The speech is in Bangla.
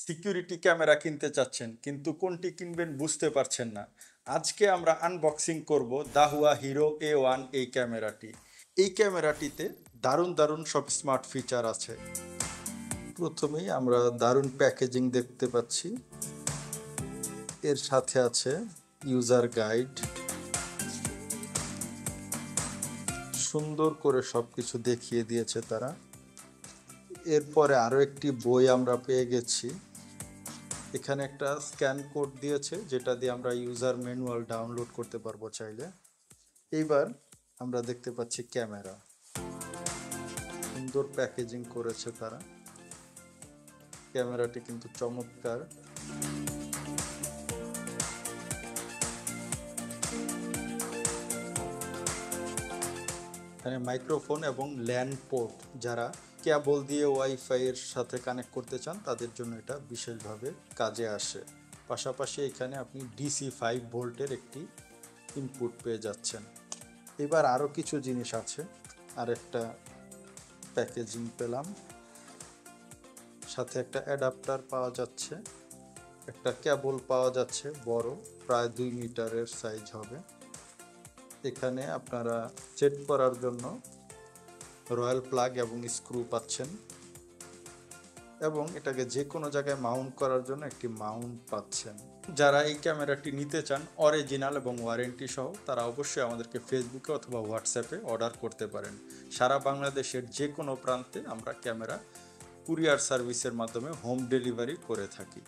সিকিউরিটি ক্যামেরা কিনতে চাচ্ছেন কিন্তু কোনটি কিনবেন বুঝতে পারছেন না। আজকে আমরা আনবক্সিং করব দাহুয়া হিরো A1 এই ক্যামেরাটি। এই ক্যামেরাটিতে দারুণ দারুণ সব স্মার্ট ফিচার আছে। প্রথমেই আমরা দারুণ প্যাকেজিং দেখতে পাচ্ছি। এর সাথে আছে ইউজার গাইড, সুন্দর করে সবকিছু দেখিয়ে দিয়েছে তারা। এরপরে আরও একটি বই আমরা পেয়ে গেছি। এখানে একটা স্ক্যান কোড দিয়েছে যেটা দিয়ে আমরা ইউজার ম্যানুয়াল ডাউনলোড করতে পারবো চাইলে। এইবার আমরা দেখতে পাচ্ছি ক্যামেরা, সুন্দর প্যাকেজিং করেছে তারা। ক্যামেরাটি কিন্তু চমৎকার। এখানে মাইক্রোফোন এবং ল্যান পোর্ট, যারা কেবল দিয়ে ওয়াইফাই এর সাথে কানেক্ট করতে চান তাদের জন্য এটা বিশেষভাবে কাজে আসে। পাশাপাশি এখানে আপনি ডিসি 5 ভোল্টের একটি ইনপুট পেয়ে যাচ্ছেন। এবার আরও কিছু জিনিস আছে। আর একটা প্যাকেজিং পেলাম, সাথে একটা অ্যাডাপ্টার পাওয়া যাচ্ছে, একটা কেবল পাওয়া যাচ্ছে বড়, প্রায় 2 মিটারের সাইজ হবে। এখানে আপনারা সেট করার জন্য রয়্যাল প্লাগ এবং স্ক্রু পাচ্ছেন, এবং এটাকে যে কোনো জায়গায় মাউন্ট করার জন্য একটি মাউন্ট পাচ্ছেন। যারা এই ক্যামেরাটি নিতে চান অরিজিনাল এবং ওয়ারেন্টি সহ, তারা অবশ্যই আমাদেরকে ফেসবুকে অথবা হোয়াটসঅ্যাপে অর্ডার করতে পারেন। সারা বাংলাদেশের যে কোনো প্রান্তে আমরা ক্যামেরা কুরিয়ার সার্ভিসের মাধ্যমে হোম ডেলিভারি করে থাকি।